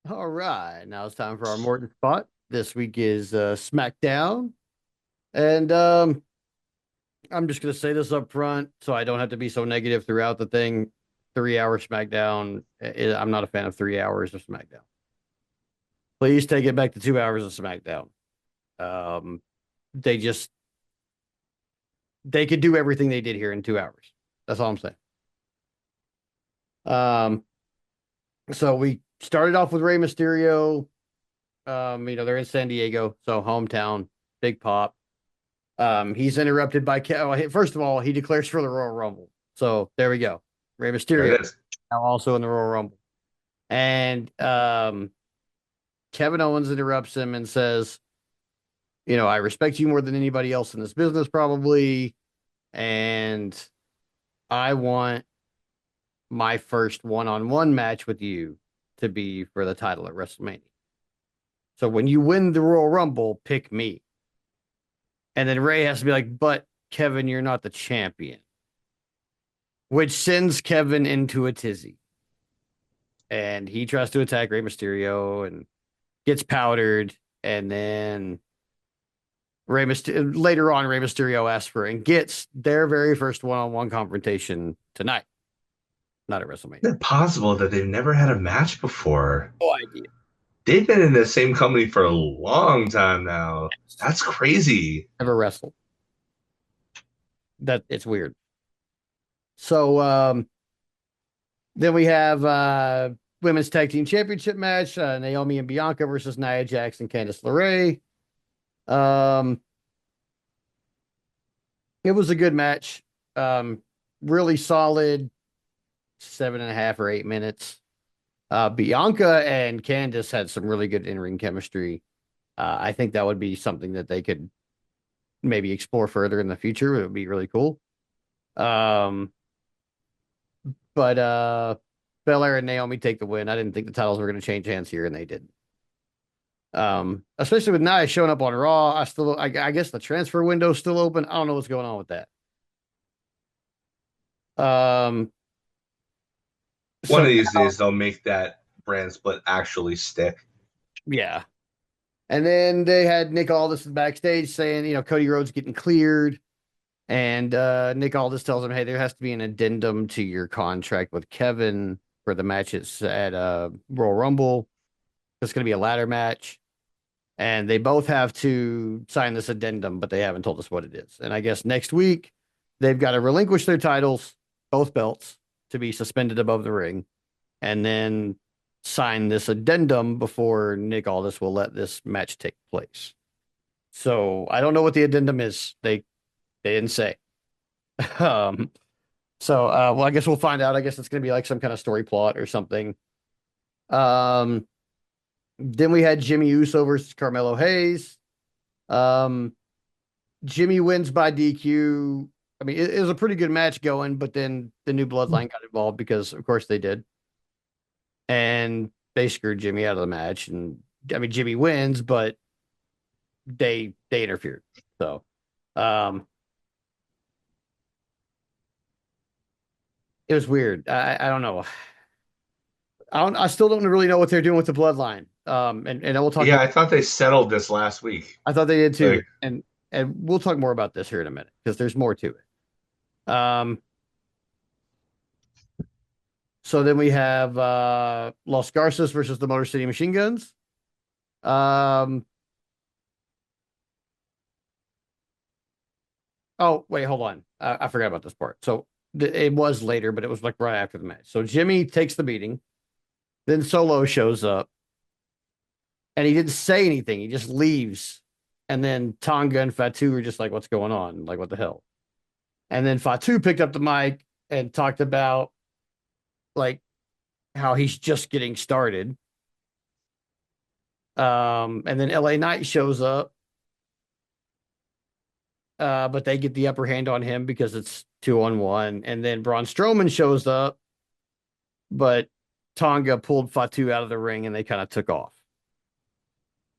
All right, now it's time for our Morton spot. This week is SmackDown, and I'm just gonna say this up front so I don't have to be so negative throughout the thing. 3 hour SmackDown. I'm not a fan of 3 hours of SmackDown. Please take it back to 2 hours of SmackDown. Um, they just they could do everything they did here in 2 hours. That's all I'm saying. Um, so we started off with Rey Mysterio. They're in San Diego, so hometown, big pop. He's interrupted by first of all, he declares for the Royal Rumble. So there we go. Rey There Mysterio it is. now also in the Royal Rumble. And Kevin Owens interrupts him and says, I respect you more than anybody else in this business, probably. And I want my first one-on-one match with you to be for the title at WrestleMania. So when you win the Royal Rumble, pick me. And then Ray has to be like, but Kevin, you're not the champion, which sends Kevin into a tizzy. And he tries to attack Rey Mysterio and gets powdered. And then later on, Rey Mysterio asks for and gets their very first one-on-one confrontation tonight, not at WrestleMania. Isn't it possible that they've never had a match before? No idea. They've been in the same company for a long time now. That's crazy. Never wrestled. That it's weird. So then we have women's tag team championship match: Naomi and Bianca versus Nia Jax and Candice LeRae. Um, it was a good match. Really solid, 7.5 or 8 minutes. Bianca and Candice had some really good in-ring chemistry. I think that would be something that they could maybe explore further in the future. It would be really cool. Um, but Belair and Naomi take the win. I didn't think the titles were going to change hands here, and they did. Especially with Nia showing up on Raw. I guess the transfer window's still open. I don't know what's going on with that. Um, One so of these days they'll make that brand split actually stick. yeah. And then they had Nick Aldis backstage saying, Cody Rhodes getting cleared. And Nick Aldis tells him, hey, there has to be an addendum to your contract with Kevin for the match at Royal Rumble. It's going to be a ladder match. And they both have to sign this addendum, but they haven't told us what it is. And I guess next week, they've got to relinquish their titles, both belts, to be suspended above the ring, and then sign this addendum before Nick Aldis will let this match take place. So I don't know what the addendum is. They didn't say. Um, well, I guess we'll find out. I guess it's going to be like some kind of story plot or something. Um, then we had Jimmy Uso versus Carmelo Hayes. Um, Jimmy wins by DQ. I mean, it was a pretty good match going, but then the new bloodline got involved because, of course, they did. And they screwed Jimmy out of the match. And I mean, Jimmy wins, but they interfered. So, um, it was weird. I don't know. I still don't really know what they're doing with the bloodline. And we'll talk Yeah, more. I thought they settled this last week. I thought they did too. Like, And we'll talk more about this here in a minute because there's more to it. So then we have Los Garces versus the Motor City Machine Guns. Um, oh, wait, hold on. I forgot about this part. So it was later, but it was like right after the match. So Jimmy takes the beating. Then Solo shows up and he didn't say anything. He just leaves. And then Tonga and Fatu are just like, what's going on? Like, what the hell? And then Fatu picked up the mic and talked about like how he's just getting started. And then LA Knight shows up, but they get the upper hand on him because it's 2-on-1. And then Braun Strowman shows up, but Tonga pulled Fatu out of the ring and they kind of took off.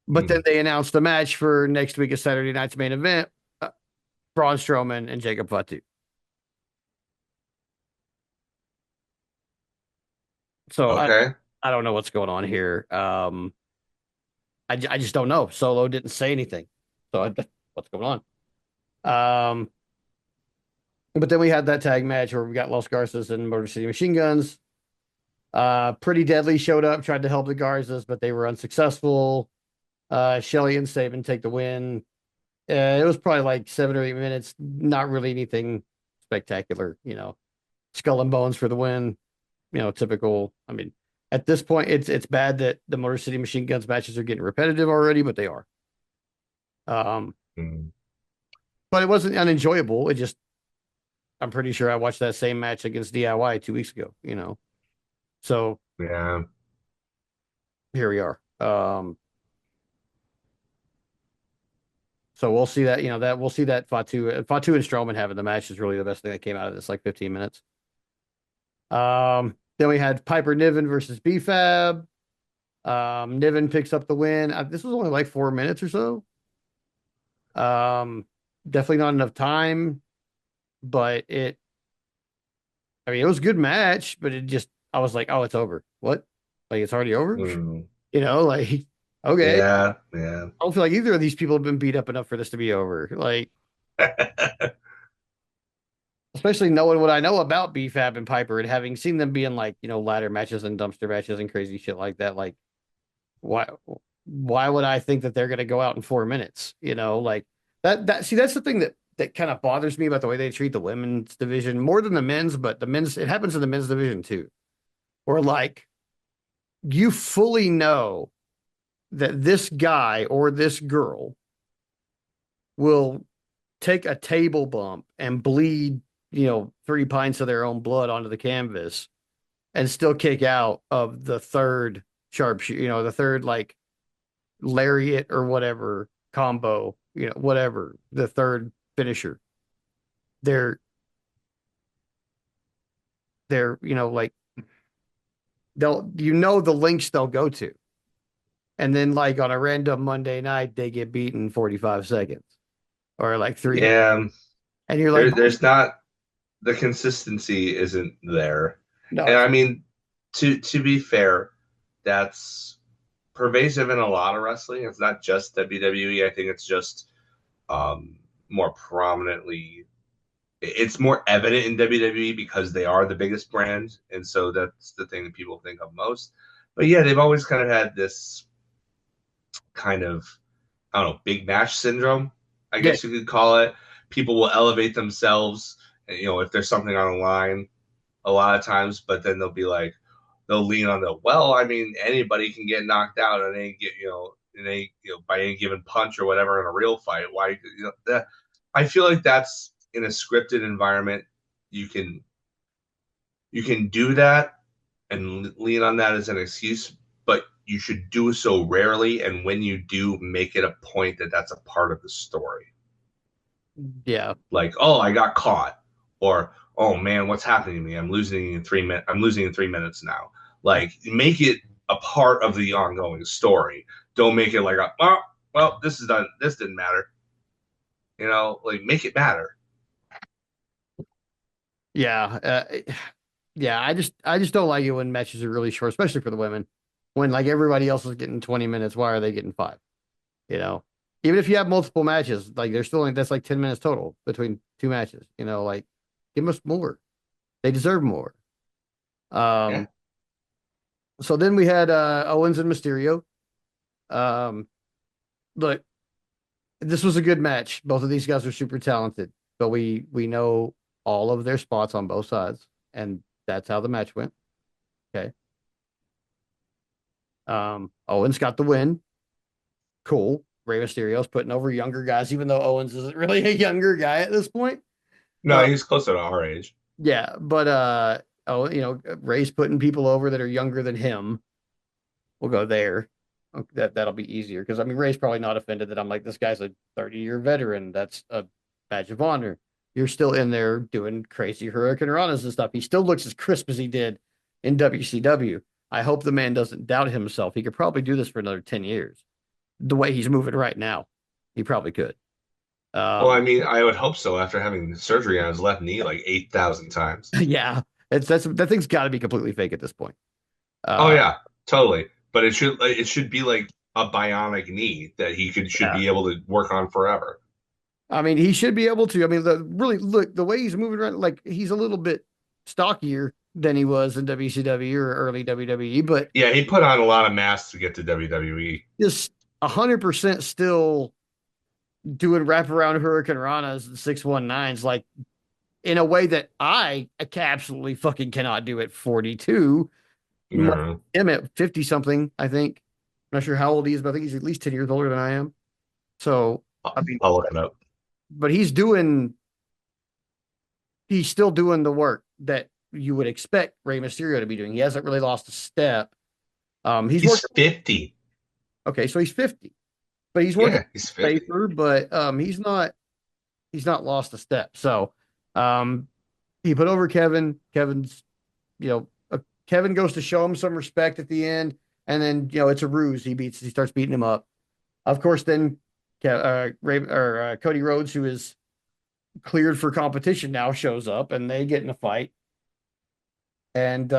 But then hmm. they announced the match for next week, a Saturday night's main event: Braun Strowman and Jacob Fatu. So Okay. I don't know what's going on here. I just don't know. Solo didn't say anything. So what's going on? But then we had that tag match where we got Los Garces and Motor City Machine Guns. Pretty Deadly showed up, tried to help the Garzas, but they were unsuccessful. Shelly and Saban take the win. It was probably like 7 or 8 minutes. Not really anything spectacular, Skull and Bones for the win. Typical. I mean, at this point, it's bad that the Motor City Machine Guns matches are getting repetitive already, but they are. Um, Mm, but it wasn't unenjoyable. It just I'm pretty sure I watched that same match against DIY 2 weeks ago. So yeah. here we are. So we'll see that we'll see that Fatu and Strowman having the match is really the best thing that came out of this, like 15 minutes. Then we had Piper Niven versus BFAB. Niven picks up the win. This was only like 4 minutes or so. Definitely not enough time, but it was a good match, but I was like, oh, it's over. What? Like it's already over? Mm, Like, okay. yeah, yeah. I don't feel like either of these people have been beat up enough for this to be over. Like, especially knowing what I know about BFAB and Piper and having seen them be in like, ladder matches and dumpster matches and crazy shit like that. Like, why why would I think that they're gonna go out in 4 minutes? Like that's the thing that kind of bothers me about the way they treat the women's division more than the men's, but the men's it happens in the men's division too. Or like you fully know that this guy or this girl will take a table bump and bleed, 3 pints of their own blood onto the canvas and still kick out of the third sharpshooter, the third like lariat or whatever combo, whatever, the third finisher. They're like the links they'll go to. And then like on a random Monday night, they get beaten 45 seconds or like 3 minutes. Yeah, And you're like, there's not the consistency isn't there. no, And it's I mean, to be fair, that's pervasive in a lot of wrestling. It's not just WWE. I think it's just um, more prominently. It's more evident in WWE because they are the biggest brand, and so that's the thing that people think of most. But yeah, they've always kind of had this kind of I don't know big match syndrome, I yeah, guess you could call it. People will elevate themselves, if there's something on the line a lot of times, but then they'll lean on well, I mean, anybody can get knocked out and they get by any given punch or whatever in a real fight. Why that? I feel like that's in a scripted environment. You can do that and lean on that as an excuse, but you should do so rarely. And when you do, make it a point that that's a part of the story. yeah, Like, oh, I got caught, or oh man, what's happening to me? I'm losing in 3 minutes. I'm losing in 3 minutes now. Like, make it a part of the ongoing story. Don't make it like, oh, well, this is done. This didn't matter. Like make it matter. yeah, yeah. I just don't like it when matches are really short, especially for the women. When like everybody else is getting 20 minutes, why are they getting 5? You know, Even if you have multiple matches, like there's still that's like 10 minutes total between two matches. Like give us more. They deserve more. Yeah. Um, so then we had Owens and Mysterio. Um, look, this was a good match. Both of these guys are super talented, but we know all of their spots on both sides, and that's how the match went. Okay. Owens got the win. Cool. Rey Mysterio's putting over younger guys, even though Owens isn't really a younger guy at this point. No, Uh, he's closer to our age. yeah, but Ray's putting people over that are younger than him. We'll go there. That'll be easier because I mean Ray's probably not offended that I'm like this guy's a 30-year veteran. That's a badge of honor. You're still in there doing crazy Hurricane Ranas and stuff. He still looks as crisp as he did in WCW. I hope the man doesn't doubt himself. He could probably do this for another 10 years. The way he's moving right now, he probably could. Well, I Um, mean, I would hope so after having surgery on his left knee like 8,000 times. yeah, that thing's got to be completely fake at this point. Oh Uh, yeah. totally. But it should be like a bionic knee that he should Yeah. be able to work on forever. I mean, he should be able to. I mean, really look the way he's moving around, like he's a little bit stockier than he was in WCW or early WWE, but Yeah, he put on a lot of mass to get to WWE. just 100% still doing wraparound Hurricane Ranas and 619s, like in a way that I absolutely fucking cannot do at 42. No. Him at 50 something, I think. I'm not sure how old he is, but I think he's at least 10 years older than I am. So, I mean, I'll look it up. but he's still doing the work that you would expect Rey Mysterio to be doing. He hasn't really lost a step. He's He's working. 50. Okay, so he's 50, but he's working Yeah, he's 50. safer. But he's not lost a step. So, um, he put over Kevin. You know, Kevin goes to show him some respect at the end, and then it's a ruse. He starts beating him up. Of course, then Cody Rhodes, who is cleared for competition now, shows up, and they get in a fight, and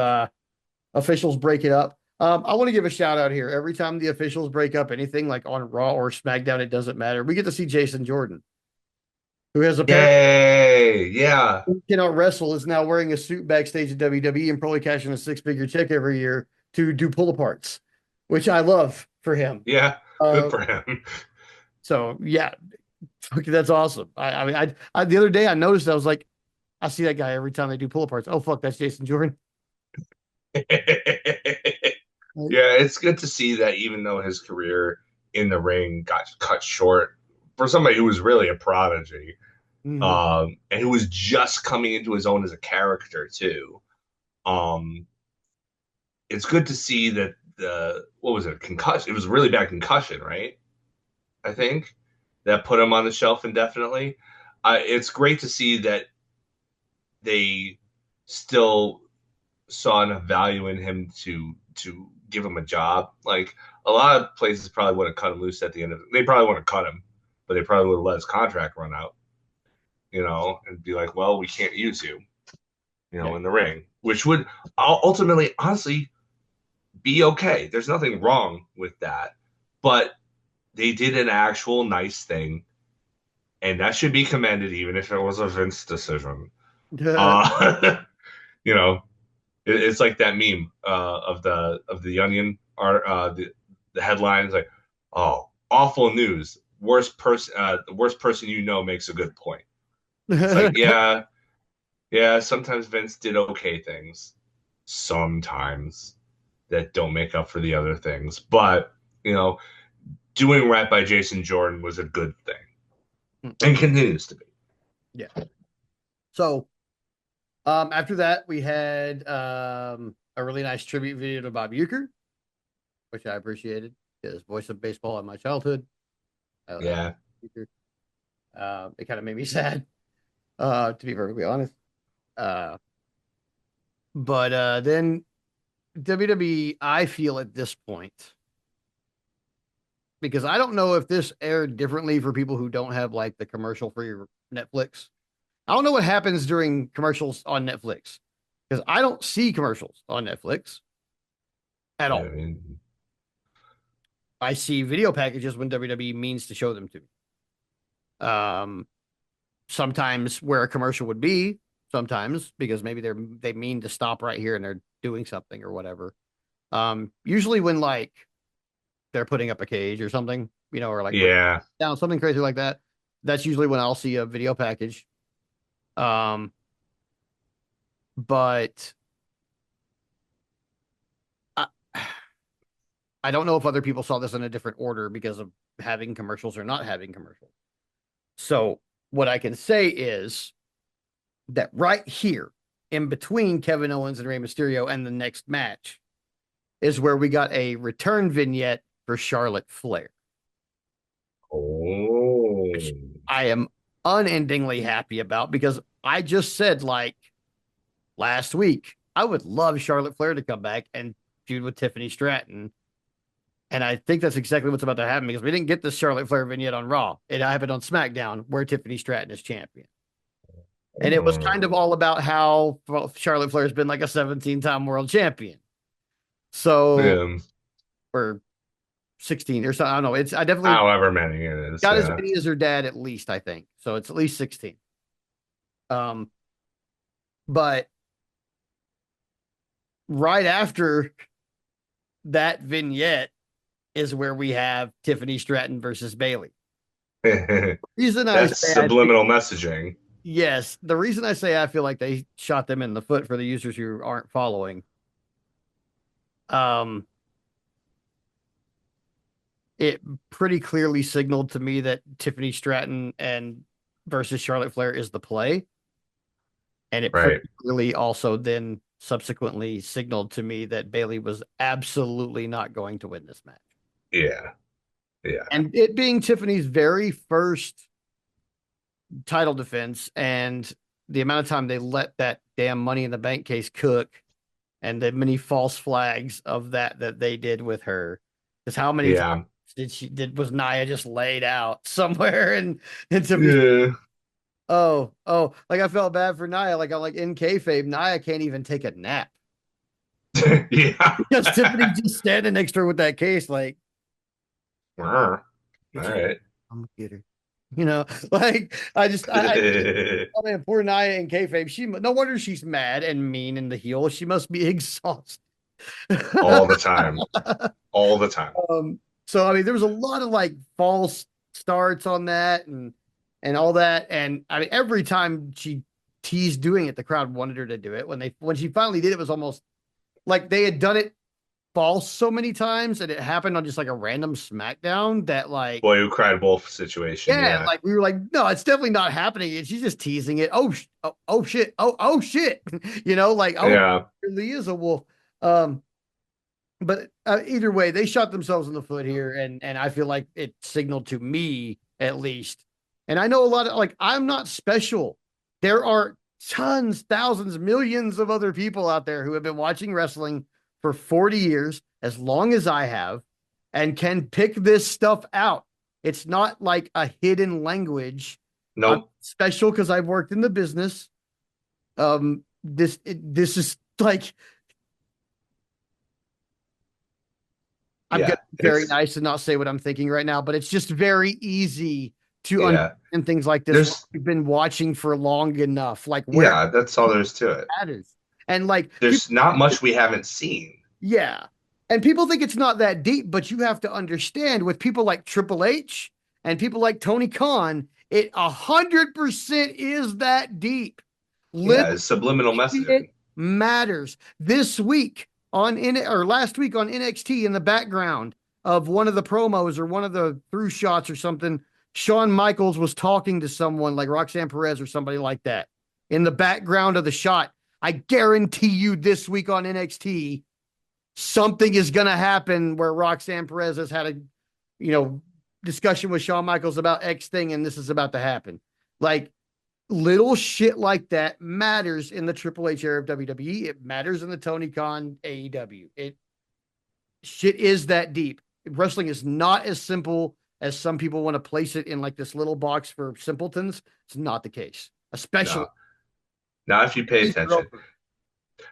officials break it up. I want to give a shout out here. Every time the officials break up anything, like on Raw or SmackDown, it doesn't matter. We get to see Jason Jordan, who has apparently Yay! Yeah, cannot wrestle, is now wearing a suit backstage at WWE and probably cashing a six-figure check every year to do pull-aparts, which I love for him. yeah. Good Uh, for him. so yeah, that's awesome. The other day I noticed, I was like, I see that guy every time they do pull-aparts. Oh fuck, that's Jason Jordan. Yeah, it's good to see that even though his career in the ring got cut short for somebody who was really a prodigy, Mhm. and who was just coming into his own as a character too. Um, it's good to see that the what was it, concussion? It was a really bad concussion, right? I think that put him on the shelf indefinitely. It's great to see that they still saw enough value in him to give him a job. Like a lot of places probably would have cut him loose at the end of it. They probably would have cut him, but they probably would have let his contract run out, and be like, well, we can't use you, Yeah. in the ring, which would ultimately, honestly, be okay. There's nothing wrong with that. But they did an actual nice thing, and that should be commended, even if it was a Vince decision. Uh, you know, it's like that meme of the Onion art. The headlines like, "Oh, awful news! The worst person makes a good point." It's like, yeah, yeah. Sometimes Vince did okay things, sometimes that don't make up for the other things, but doing right by Jason Jordan was a good thing, and continues to be. Yeah. So after that, we had a really nice tribute video to Bob Uecker, which I appreciated. His voice of baseball in my childhood. I Yeah, Uecker. It kind of made me sad, to be perfectly honest. Uh, but then WWE, I feel at this point, because I don't know if this aired differently for people who don't have like the commercial free Netflix. I don't know what happens during commercials on Netflix because I don't see commercials on Netflix at I all. mean, I see video packages when WWE means to show them to me. Sometimes where a commercial would be, sometimes because maybe they mean to stop right here and they're doing something or whatever. Usually when like they're putting up a cage or something, or like yeah. down something crazy like that. That's usually when I'll see a video package. Um, but I, I don't know if other people saw this in a different order because of having commercials or not having commercials. So what I can say is that right here in between Kevin Owens and Rey Mysterio and the next match is where we got a return vignette for Charlotte Flair, Oh, which I am unendingly happy about because I just said like last week, I would love Charlotte Flair to come back and feud with Tiffany Stratton. And I think that's exactly what's about to happen because we didn't get this Charlotte Flair vignette on Raw. It happened on SmackDown where Tiffany Stratton is champion. And it was kind of all about how Charlotte Flair has been like a 17-time world champion. So, Yeah. or 16 or something. I don't know. I definitely However many it is. got as Yeah. many as her dad at least, I think. So it's at least 16. Um, but right after that vignette is where we have Tiffany Stratton versus Bailey. Reason I say That's subliminal messaging. yes, the reason I say I feel like they shot them in the foot for the users who aren't following. Um, it pretty clearly signaled to me that Tiffany Stratton and versus Charlotte Flair is the play. And it pretty Right. clearly also then subsequently signaled to me that Bailey was absolutely not going to win this match. Yeah. Yeah. And it being Tiffany's very first title defense and the amount of time they let that damn Money in the Bank case cook and the many false flags of that they did with her. Because how many times Yeah. was Nia just laid out somewhere and Tiffany's Yeah. like I felt bad for Nia. Like I'm like in kayfabe, Nia can't even take a nap Yeah. because Tiffany's just standing next to her with that case, like, All get your, right. I'm gonna get her. You know, like I oh man, poor Nia in kayfabe. She no wonder she's mad and mean in the heel. She must be exhausted. All the time. All the time. So I mean, there was a lot of like false starts on that and all that. And I mean, every time she teased doing it, the crowd wanted her to do it. When she finally did, it was almost like they had done it false so many times, and it happened on just like a random SmackDown that like. Boy who cried wolf situation. Yeah, Yeah. like we were like, no, it's definitely not happening. And she's just teasing it. Oh shit. Oh shit. Like oh, Yeah. it really is a wolf. Um, but either way, they shot themselves in the foot here, and I feel like it signaled to me at least. And I know a lot of like I'm not special. There are tons, thousands, millions of other people out there who have been watching wrestling for 40 years, as long as I have, and can pick this stuff out. It's not like a hidden language. I'm Nope. special because I've worked in the business. This is like I'm going Yeah. to be very It's nice and not say what I'm thinking right now, but it's just very easy to yeah. understand things like this when There's we've been watching for long enough. Like where yeah, that's all there is to it. matters. And like people, There's not much we haven't seen. yeah. And people think it's not that deep, but you have to understand with people like Triple H and people like Tony Khan, it 100% is that deep. Yeah, it's subliminal It messaging. matters. This week or last week on NXT in the background of one of the promos or one of the through shots or something, Shawn Michaels was talking to someone like Roxanne Perez or somebody like that in the background of the shot. I guarantee you this week on NXT, something is going to happen where Roxanne Perez has had a, discussion with Shawn Michaels about X thing, and this is about to happen. Like, little shit like that matters in the Triple H era of WWE. It matters in the Tony Khan AEW. Shit is that deep. Wrestling is not as simple as some people want to place it in like this little box for simpletons. It's not the case, especially No. Now if you pay attention.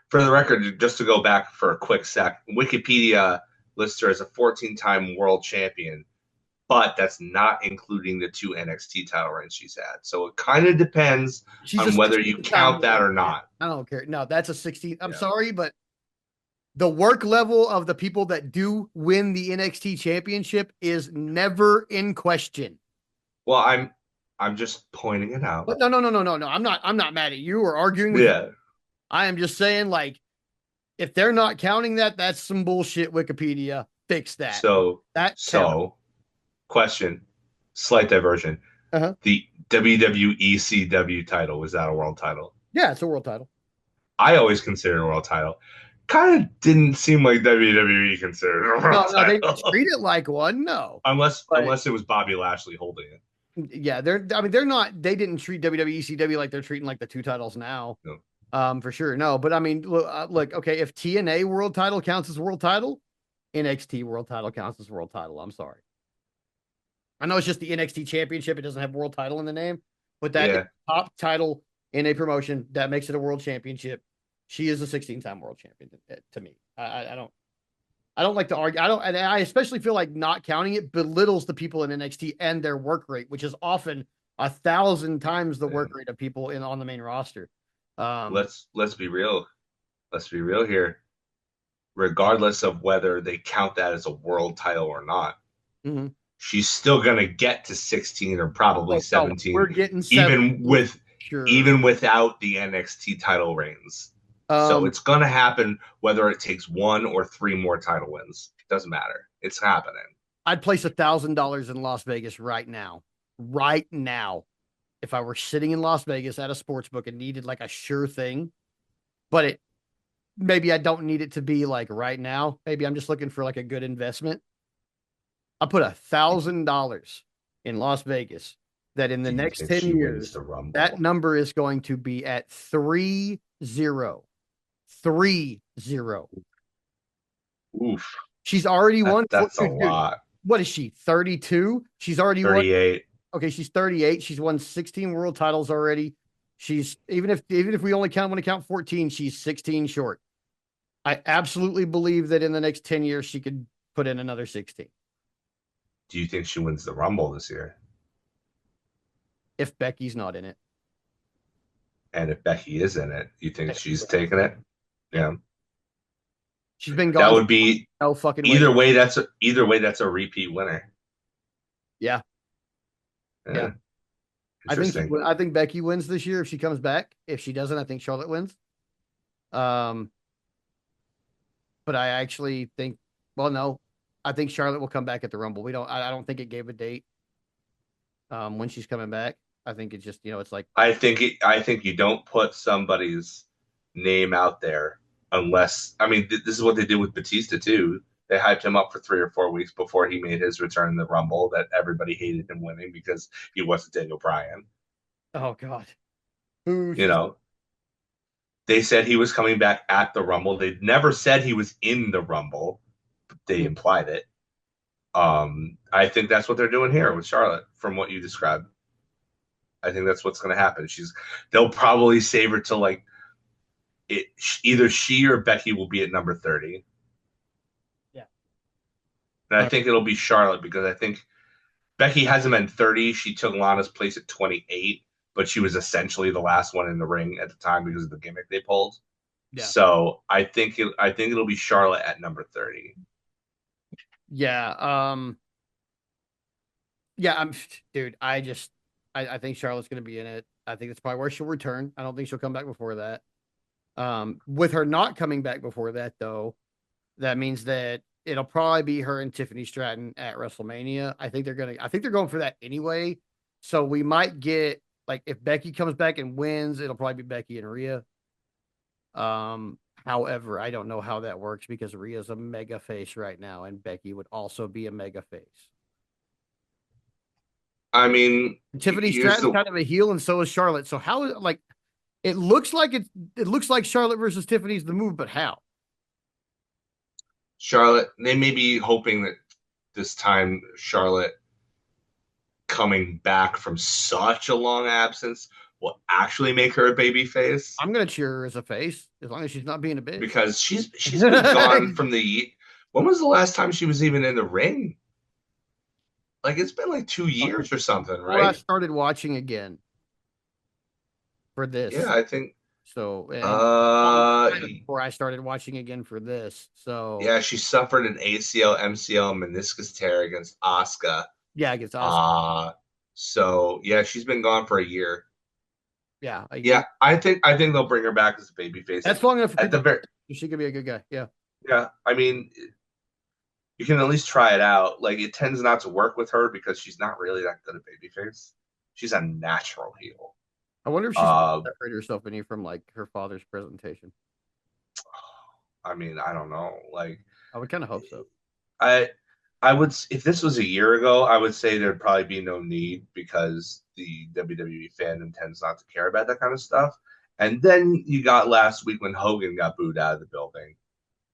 For the record, just to go back for a quick sec, Wikipedia lists her as a 14-time world champion, but that's not including the 2 NXT title reigns she's had. So it kind of depends She's on a whether you 16 count that or not. I don't care. No, that's a 16. I'm Yeah. sorry, but the work level of the people that do win the NXT championship is never in question. Well, I'm just pointing it out. But no. I'm not mad at you or arguing with you. Yeah. I am just saying, like, if they're not counting that, that's some bullshit. Wikipedia, fix that. Question, slight diversion. Uh-huh. The WWE ECW title, was that a world title? Yeah, it's a world title. I always considered a world title. Kind of didn't seem like WWE considered a world title. They didn't treat it like one. No, unless it was Bobby Lashley holding it. Yeah, they're not. They didn't treat WWE ECW like they're treating like the 2 titles now. No. For sure. No, but I mean, look, okay, if TNA world title counts as world title, NXT world title counts as world title. I'm sorry. I know it's just the NXT championship. It doesn't have world title in the name, but that is top title in a promotion that makes it a world championship. She is a 16-time world champion to me. I don't. I don't like to argue. I don't, and I especially feel like not counting it belittles the people in NXT and their work rate, which is often 1,000 times the work rate of people in on the main roster. Um, Let's be real. Let's be real here. Regardless of whether they count that as a world title or not, mm-hmm. she's still gonna get to 16 or probably Oh, 17, we're getting even 17 with sure. even without the NXT title reigns. So Um, it's gonna happen whether it takes one or three more title wins. Doesn't matter. It's happening. I'd place $1,000 in Las Vegas right now. Right now, if I were sitting in Las Vegas at a sports book and needed like a sure thing, but it maybe I don't need it to be like right now. Maybe I'm just looking for like a good investment. I put $1,000 in Las Vegas that in the Do you next think 10 she wins years, the that Rumble? number is going to be at 3-0. 3-0. Oof, She's already won. that's a Dude, lot. what is she? 32? She's already won. 38. Okay, she's 38. She's won 16 world titles already. She's even if we only want to count 14, she's 16 short. I absolutely believe that in the next 10 years she could put in another 16 Do you think she wins the Rumble this year? if Becky's not in it. And if Becky is in it, you think And she's taking it? yeah, Yeah. she's been That gone. would be No fucking way. either way that's a repeat winner. Yeah, yeah. Yeah. Interesting. I think Becky wins this year if she comes back. If she doesn't, I think Charlotte wins. Um, but I actually think, well, no, I think Charlotte will come back at the Rumble. I don't think it gave a date when she's coming back. I think it's just, it's like, I think you don't put somebody's name out there unless this is what they did with Batista too. They hyped him up for 3 or 4 weeks before he made his return in the Rumble that everybody hated him winning because he wasn't Daniel Bryan. oh God, who You know, they said he was coming back at the Rumble. They never said he was in the Rumble. They implied it. I think that's what they're doing here with Charlotte, from what you described. I think that's what's going to happen. They'll probably save her to like it. Either she or Becky will be at number 30, yeah. and I think it'll be Charlotte because I think Becky hasn't been 30. She took Lana's place at 28, but she was essentially the last one in the ring at the time because of the gimmick they pulled. Yeah. So I think it'll be Charlotte at number 30. Yeah. Yeah, dude, I think Charlotte's gonna be in it. I think that's probably where she'll return. I don't think she'll come back before that. With her not coming back before that though, that means that it'll probably be her and Tiffany Stratton at WrestleMania. I think they're going for that anyway. So we might get like if Becky comes back and wins, it'll probably be Becky and Rhea. However, I don't know how that works because Rhea's a mega face right now, and Becky would also be a mega face. I mean, Tiffany here's Stratton's the kind of a heel, and so is Charlotte. So how like it looks like Charlotte versus Tiffany's the move, but how? Charlotte. They may be hoping that this time Charlotte coming back from such a long absence will actually make her a baby face I'm gonna cheer her as a face as long as she's not being a bitch. because she's been gone from the. When was the last time she was even in the ring? Like it's been like 2 years or something, Before I right? started watching again for Yeah, this, I think. so and Uh, before I started watching again for this, so yeah, she suffered an ACL, MCL, meniscus tear against Asuka. yeah, it gets awesome. Uh, so yeah, she's been gone for a year. Yeah, a Yeah, year. I think they'll bring her back as a babyface That's long enough for at people. the very. She could be a good guy. Yeah, Yeah, I mean, you can at least try it out. Like it tends not to work with her because she's not really that good at babyface. She's a natural heel. I wonder if she's Uh, separate herself any from like her father's presentation. I mean, I don't know. Like I would kind of hope so. I I would if this was a year ago, I would say there'd probably be no need because the WWE fandom tends not to care about that kind of stuff. And then you got last week when Hogan got booed out of the building,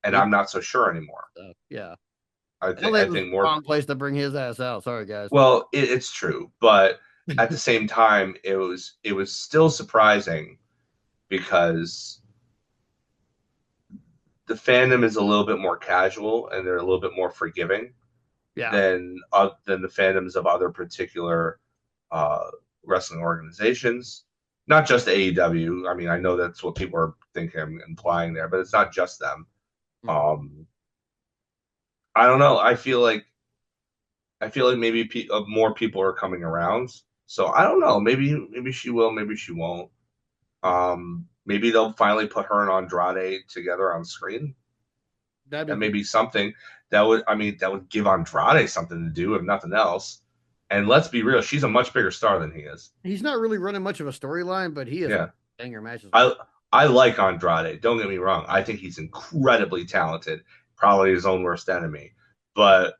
and He, I'm not so sure anymore. yeah. I Well, think it I was the think more. wrong place to bring his ass out. Sorry, guys. Well, it's true, but at the same time, it was still surprising because the fandom is a little bit more casual and they're a little bit more forgiving Yeah. than the fandoms of other particular uh, wrestling organizations. Not just AEW. I mean, I know that's what people are thinking, implying there, but it's not just them. Mhm. Um, I don't know. I feel like maybe more people are coming around. So I don't know. Maybe she will. Maybe she won't. Maybe they'll finally put her and Andrade together on screen. That'd be That may pretty. be something that would. I mean, that would give Andrade something to do, if nothing else. And let's be real, she's a much bigger star than he is. He's not really running much of a storyline, but he has Yeah, banger matches with. I I like Andrade. Don't get me wrong. I think he's incredibly talented. Probably his own worst enemy, but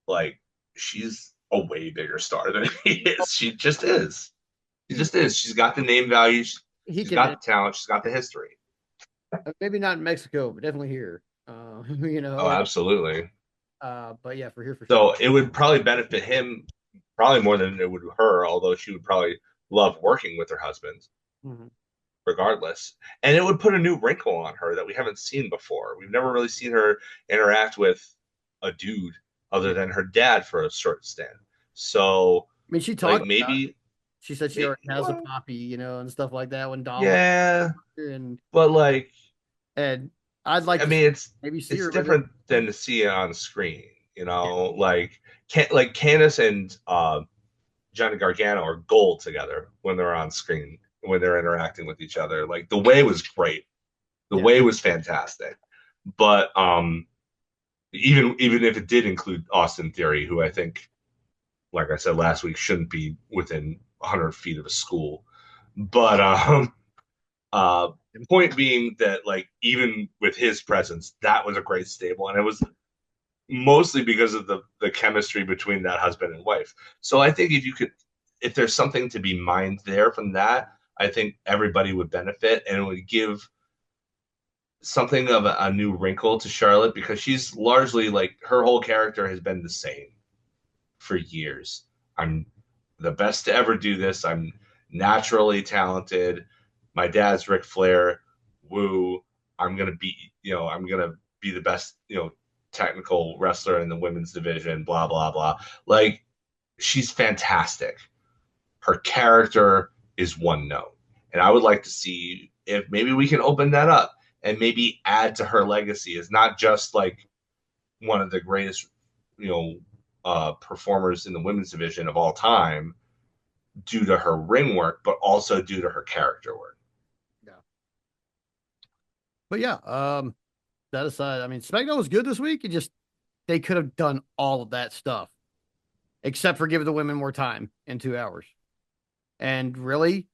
like she's a way bigger star than he is. She just is. She He just is. She's got the name value. he She's can got the talent. She's got the history. maybe not in Mexico, but definitely here. You Oh, know, and absolutely. but yeah, for here for sure. So it would probably benefit him probably more than it would her, although she would probably love working with her husband Mhm. regardless. And it would put a new wrinkle on her that we haven't seen before. We've never really seen her interact with a dude other Yeah. than her dad for a short stint. So, I mean, she like talked about it. maybe, She said she maybe already has a well, poppy, and stuff like that when Dom was yeah, here, and but like and I'd like I to mean, maybe see it's her with it. different than to see it on screen. Yeah. Like Candace and Johnny Gargano are gold together when they're on screen, when they're interacting with each other. Like the way was great, the Yeah. way was fantastic. But even if it did include Austin Theory, who I think, like I said last week, shouldn't be within 100 feet of a school. But uh, point being that like even with his presence, that was a great stable, and it was mostly because of the chemistry between that husband and wife. So I think if there's something to be mined there from that, I think everybody would benefit, and it would give something of a new wrinkle to Charlotte because she's largely like her whole character has been the same for years. I'm the best to ever do this. I'm naturally talented. My dad's Ric Flair. Woo. I'm gonna be, I'm gonna be the best, technical wrestler in the women's division. Blah blah blah. Like she's fantastic. Her character is one note, and I would like to see if maybe we can open that up and maybe add to her legacy as not just like one of the greatest, you know, performers in the women's division of all time due to her ring work, but also due to her character work. Yeah. But yeah, that aside, I mean, SmackDown was good this week. It just they could have done all of that stuff except for give the women more time in 2 hours. And really,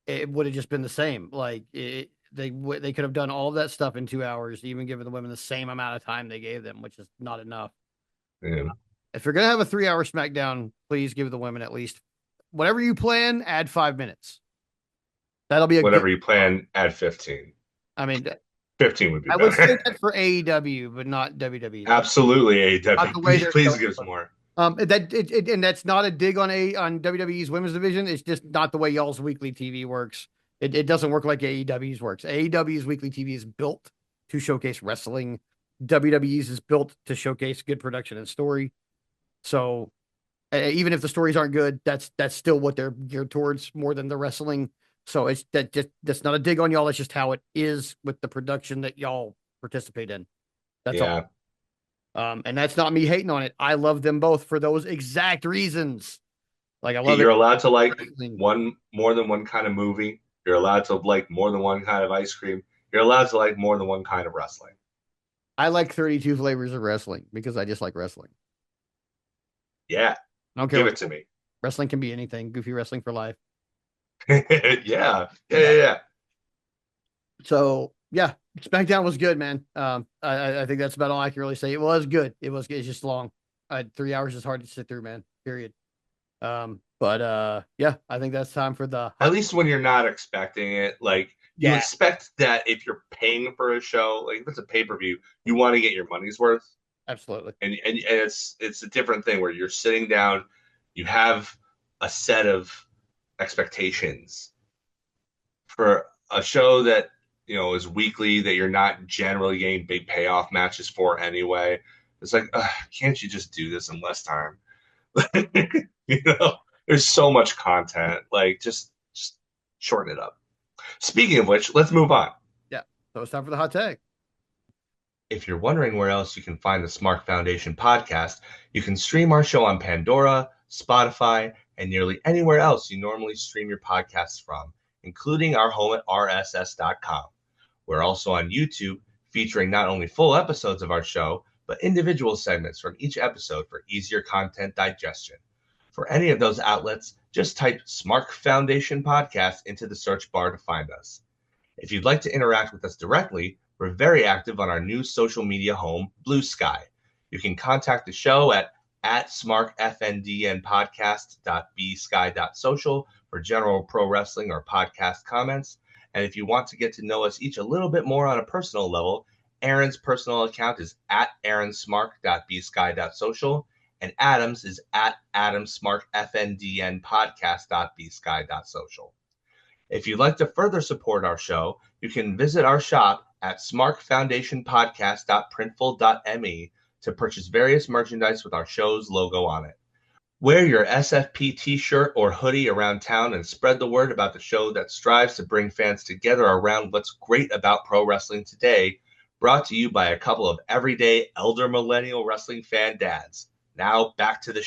it would have just been the same. Like they could have done all of that stuff in 2 hours, even giving the women the same amount of time they gave them, which is not enough. Yeah. If you're gonna have a 3 hour SmackDown, please give the women at least whatever you plan. Add 5 minutes. That'll be a good. Whatever you plan at 15. I mean, 15 would be I would say better. that for AEW, but not WWE. Absolutely, Not AEW. the way Please, they're please showing. give us more. And that's not a dig on WWE's women's division. It's just not the way y'all's weekly TV works. It doesn't work like AEW's works. AEW's weekly TV is built to showcase wrestling. WWE's is built to showcase good production and story. So even if the stories aren't good, that's still what they're geared towards more than the wrestling. So that's not a dig on y'all. It's just how it is with the production that y'all participate in. That's all. Yeah. And that's not me hating on it. I love them both for those exact reasons. Like I love it. You're allowed to like Wrestling. one more than one kind of movie. You're allowed to like more than one kind of ice cream. You're allowed to like more than one kind of wrestling. I like 32 flavors of wrestling because I just like wrestling. Yeah. I don't care Give what it to me. wrestling can be anything. Goofy wrestling for life. Yeah. Yeah. Yeah. So yeah, SmackDown was good, man. I think that's about all I can really say. It was good. It's just long. 3 hours is hard to sit through, man. Period. But yeah, I think that's time for the At hot. least when you're not expecting it, like you Yeah, expect that if you're paying for a show, like if it's a pay per view, you want to get your money's worth. absolutely. And it's a different thing where you're sitting down, you have a set of expectations for a show that is weekly that you're not generally getting big payoff matches for anyway. It's like, can't you just do this in less time? you know, there's so much content. Like, just shorten it up. Speaking of which, let's move on. Yeah. So it's time for the hot tag. If you're wondering where else you can find the Smark Foundation podcast, you can stream our show on Pandora, Spotify, and nearly anywhere else you normally stream your podcasts from, including our home at rss.com. We're also on YouTube, featuring not only full episodes of our show, but individual segments from each episode for easier content digestion. For any of those outlets, just type Smark Foundation Podcast into the search bar to find us. If you'd like to interact with us directly, we're very active on our new social media home, Blue Sky. You can contact the show at smarkfndnpodcast.bsky.social for general pro wrestling or podcast comments. And if you want to get to know us each a little bit more on a personal level, Aaron's personal account is at aaronsmark.bsky.social, and Adam's is at adamsmarkfndnpodcast.bsky.social. If you'd like to further support our show, you can visit our shop at smarkfoundationpodcast.printful.me to purchase various merchandise with our show's logo on it. Wear your SFP t-shirt or hoodie around town and spread the word about the show that strives to bring fans together around what's great about pro wrestling today, brought to you by a couple of everyday elder millennial wrestling fan dads. Now back to the